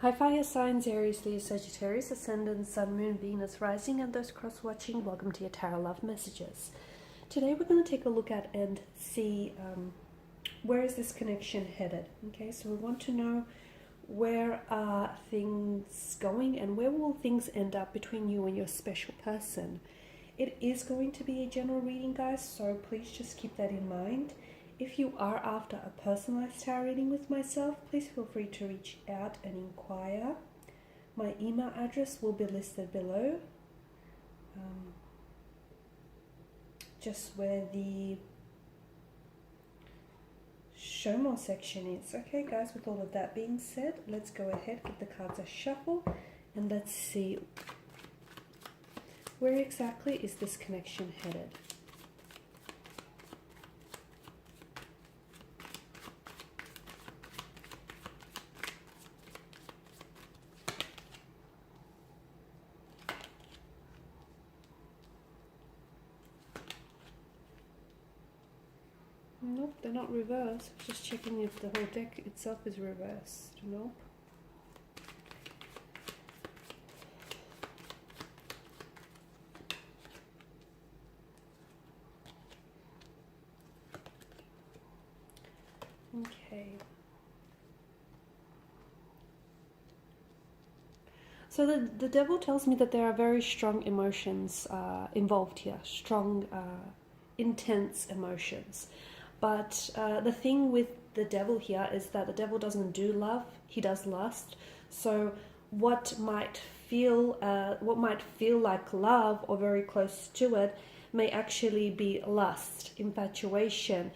Hi fire signs, Aries, Leo, Sagittarius, Ascendant, Sun, Moon, Venus, Rising, and those cross-watching, welcome to your Tarot Love Messages. Today we're going to take a look at and see where is this connection headed. Okay, so we want to know where are things going and where will things end up between you and your special person. It is going to be a general reading, guys, so please just keep that in mind. If you are after a personalized tarot reading with myself, please feel free to reach out and inquire. My email address will be listed below, just where the show more section is. Okay guys, with all of that being said, let's go ahead, give the cards a shuffle, and let's see where exactly is this connection headed. Nope, they're not reversed. Just checking if the whole deck itself is reversed. Nope. Okay. So the devil tells me that there are very strong emotions involved here. Strong, intense emotions. But the thing with the devil here is that the devil doesn't do love, he does lust. So what might feel like love or very close to it may actually be lust, infatuation,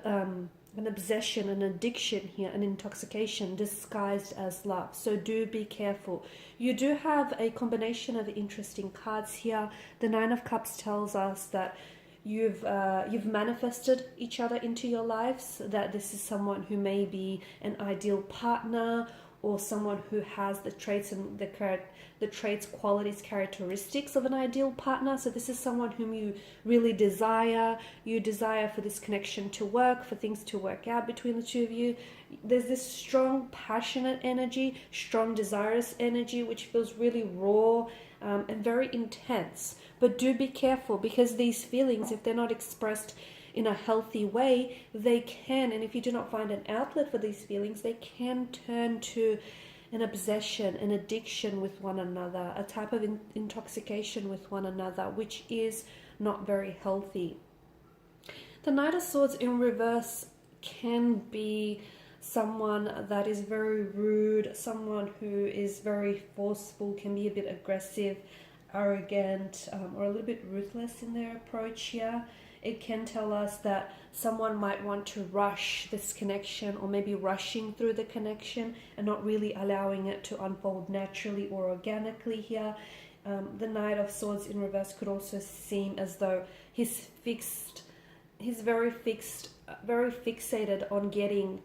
an obsession, an addiction here, an intoxication disguised as love. So do be careful. You do have a combination of interesting cards here. The Nine of Cups tells us that you've manifested each other into your lives, that this is someone who may be an ideal partner or someone who has the traits and the traits, qualities, characteristics of an ideal partner. So this is someone whom you really desire. You desire for this connection to work, for things to work out between the two of you. There's this strong, passionate energy, strong, desirous energy, which feels really raw and very intense. But do be careful, because these feelings, if they're not expressed in a healthy way, they can, and if you do not find an outlet for these feelings, they can turn to an obsession, an addiction with one another, a type of intoxication with one another, which is not very healthy. The Knight of Swords in reverse can be someone that is very rude, someone who is very forceful, can be a bit aggressive, arrogant, or a little bit ruthless in their approach here. It can tell us that someone might want to rush this connection, or maybe rushing through the connection and not really allowing it to unfold naturally or organically here. The Knight of Swords in reverse could also seem as though he's very fixated on getting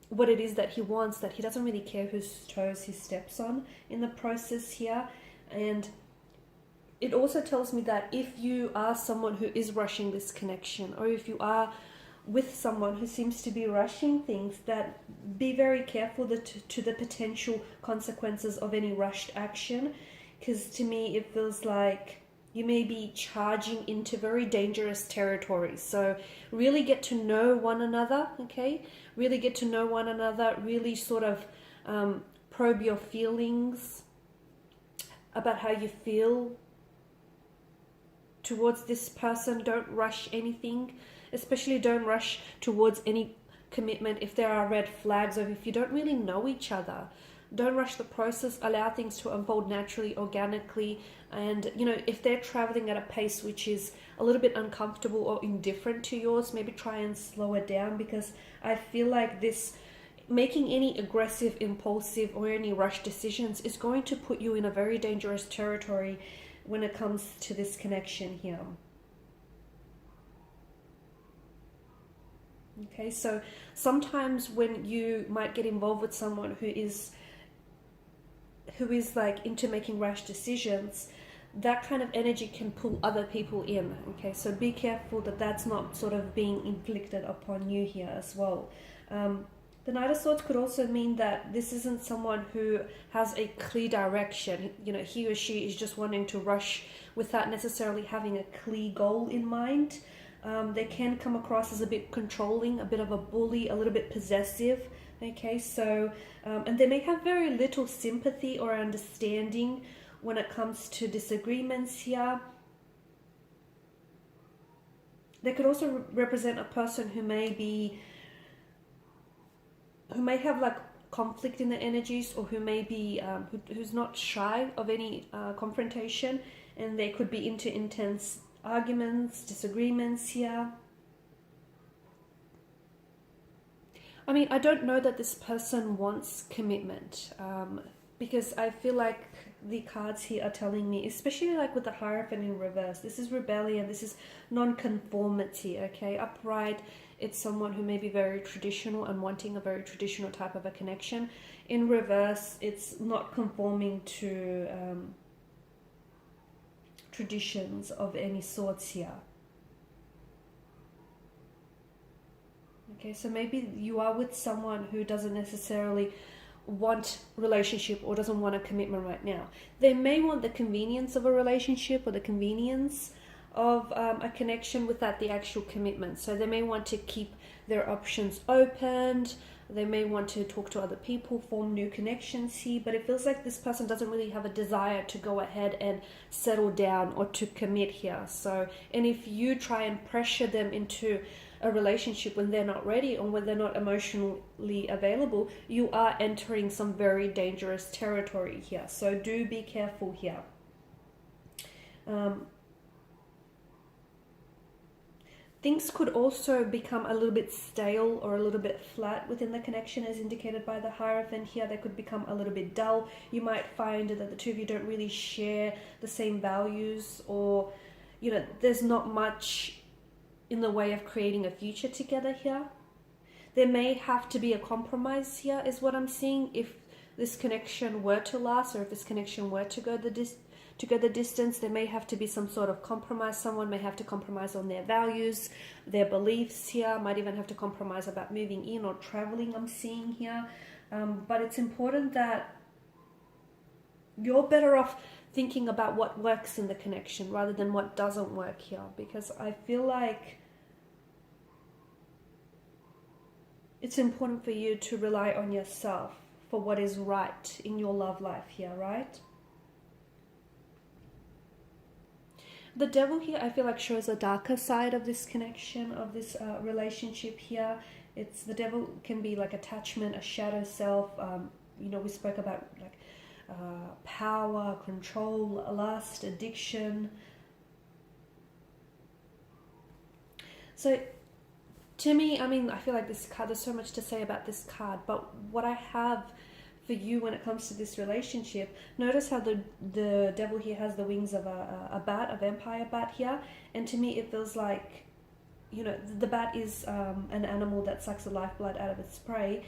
what it is that he wants, that he doesn't really care whose toes he steps on in the process here. And it also tells me that if you are someone who is rushing this connection, or if you are with someone who seems to be rushing things, that be very careful to the potential consequences of any rushed action, because to me it feels like you may be charging into very dangerous territory. So really get to know one another, okay? Really get to know one another, really sort of probe your feelings about how you feel towards this person. Don't rush anything, especially don't rush towards any commitment if there are red flags, or if you don't really know each other. Don't rush the process. Allow things to unfold naturally, organically. And if they're traveling at a pace which is a little bit uncomfortable or indifferent to yours, maybe try and slow it down, because I feel like this making any aggressive, impulsive, or any rush decisions is going to put you in a very dangerous territory when it comes to this connection here. Okay, so sometimes when you might get involved with someone who is like into making rash decisions, that kind of energy can pull other people in. Okay, so be careful that that's not sort of being inflicted upon you here as well. The Knight of Swords could also mean that this isn't someone who has a clear direction. You know, he or she is just wanting to rush without necessarily having a clear goal in mind. They can come across as a bit controlling, a bit of a bully, a little bit possessive. Okay, so, and they may have very little sympathy or understanding when it comes to disagreements here. They could also represent a person who may have like conflict in the energies, or who may be who's not shy of any confrontation, and they could be into intense arguments, disagreements here. I mean, I don't know that this person wants commitment, because I feel like the cards here are telling me, especially like with the Hierophant in reverse, this is rebellion, this is non-conformity, okay? Upright, it's someone who may be very traditional and wanting a very traditional type of a connection. In reverse, it's not conforming to traditions of any sorts here. Okay, so maybe you are with someone who doesn't necessarily want relationship or doesn't want a commitment right now. They may want the convenience of a relationship or the convenience of a connection without the actual commitment. So they may want to keep their options opened. They may want to talk to other people, form new connections here, but it feels like this person doesn't really have a desire to go ahead and settle down or to commit here. So, and if you try and pressure them into a relationship when they're not ready or when they're not emotionally available, you are entering some very dangerous territory here. So do be careful here. Things could also become a little bit stale or a little bit flat within the connection, as indicated by the Hierophant here. They could become a little bit dull. You might find that the two of you don't really share the same values, or, you know, there's not much in the way of creating a future together here. There may have to be a compromise here, is what I'm seeing, if this connection were to last, or if this connection were to go the distance. There may have to be some sort of compromise. Someone may have to compromise on their values, their beliefs here, might even have to compromise about moving in or traveling, I'm seeing here. But it's important that you're better off thinking about what works in the connection rather than what doesn't work here, because I feel like it's important for you to rely on yourself for what is right in your love life here, right? The Devil here, I feel like, shows a darker side of this connection, of this relationship here. It's, the Devil can be like attachment, a shadow self. You know, we spoke about like power, control, lust, addiction. So to me, I mean, I feel like this card, there's so much to say about this card, but what I have for you when it comes to this relationship, notice how the Devil here has the wings of a bat, a vampire bat here, and to me it feels like, you know, the bat is an animal that sucks the lifeblood out of its prey.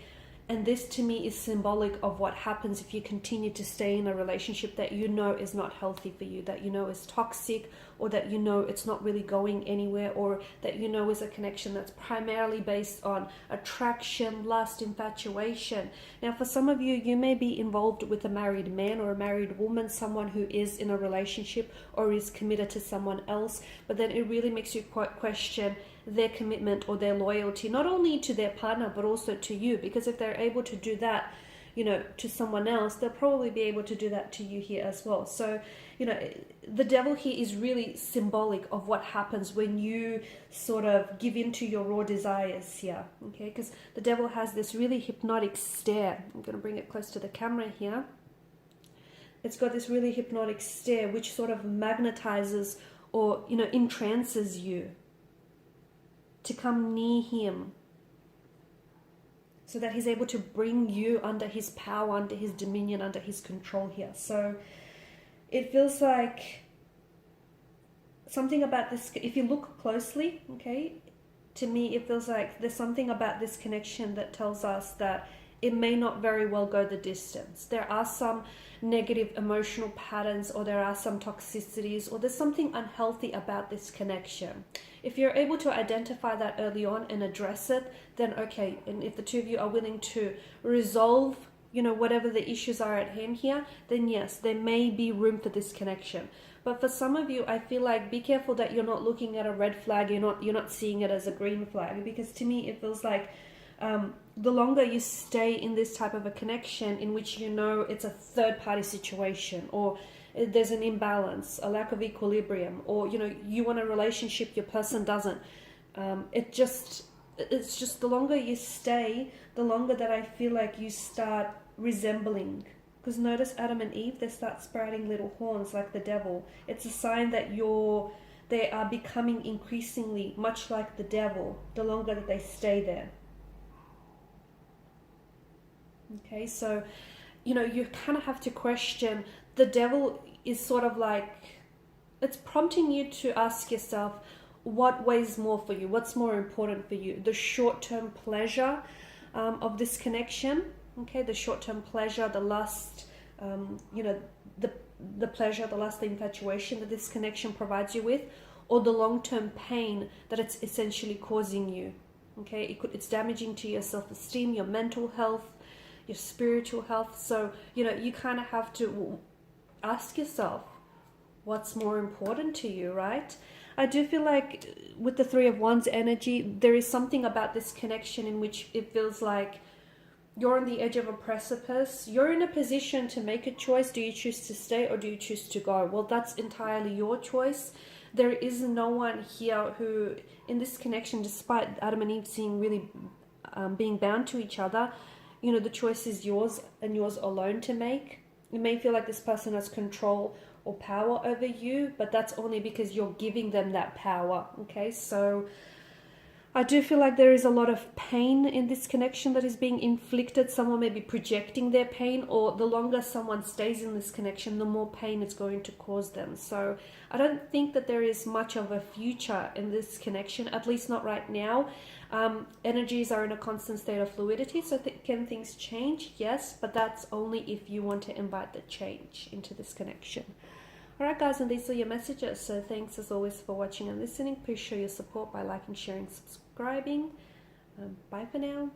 And this to me is symbolic of what happens if you continue to stay in a relationship that you know is not healthy for you, that you know is toxic, or that you know it's not really going anywhere, or that you know is a connection that's primarily based on attraction, lust, infatuation. Now, for some of you, you may be involved with a married man or a married woman, someone who is in a relationship or is committed to someone else, but then it really makes you question their commitment or their loyalty, not only to their partner but also to you, because if they're able to do that, you know, to someone else, they'll probably be able to do that to you here as well. So, you know, the Devil here is really symbolic of what happens when you sort of give in to your raw desires here, okay? Because the Devil has this really hypnotic stare. I'm going to bring it close to the camera here. It's got this really hypnotic stare which sort of magnetizes or, you know, entrances you to come near him, so that he's able to bring you under his power, under his dominion, under his control here. So it feels like something about this, if you look closely, okay, to me it feels like there's something about this connection that tells us that it may not very well go the distance. There are some negative emotional patterns, or there are some toxicities, or there's something unhealthy about this connection. If you're able to identify that early on and address it, then okay. And if the two of you are willing to resolve, you know, whatever the issues are at hand here, then yes, there may be room for this connection. But for some of you, I feel like be careful that you're not looking at a red flag, you're not seeing it as a green flag, because to me it feels like the longer you stay in this type of a connection in which you know it's a third party situation, or there's an imbalance, a lack of equilibrium, or you know you want a relationship, your person doesn't, it's just the longer you stay, the longer that I feel like you start resembling. Because notice Adam and Eve, they start sprouting little horns like the devil. It's a sign that they are becoming increasingly much like the devil the longer that they stay there. Okay, so, you know, you kind of have to question, the devil is sort of like, it's prompting you to ask yourself, what weighs more for you? What's more important for you? The short-term pleasure of this connection, okay, the short-term pleasure, the lust, you know, the pleasure, the lust, the infatuation that this connection provides you with, or the long-term pain that it's essentially causing you, okay? It's damaging to your self-esteem, your mental health, your spiritual health. So, you know, you kind of have to ask yourself, what's more important to you, right? I do feel like with the Three of Wands energy, there is something about this connection in which it feels like you're on the edge of a precipice. You're in a position to make a choice. Do you choose to stay or do you choose to go? Well, that's entirely your choice. There is no one here who, in this connection, despite Adam and Eve seeing really being bound to each other, you know, the choice is yours and yours alone to make. You may feel like this person has control or power over you, but that's only because you're giving them that power, okay? So I do feel like there is a lot of pain in this connection that is being inflicted. Someone may be projecting their pain, or the longer someone stays in this connection, the more pain it's going to cause them. So I don't think that there is much of a future in this connection, at least not right now. Energies are in a constant state of fluidity, so can things change? Yes, but that's only if you want to invite the change into this connection. Alright guys, and these are your messages. So thanks as always for watching and listening. Please show your support by liking, sharing, subscribing. Bye for now.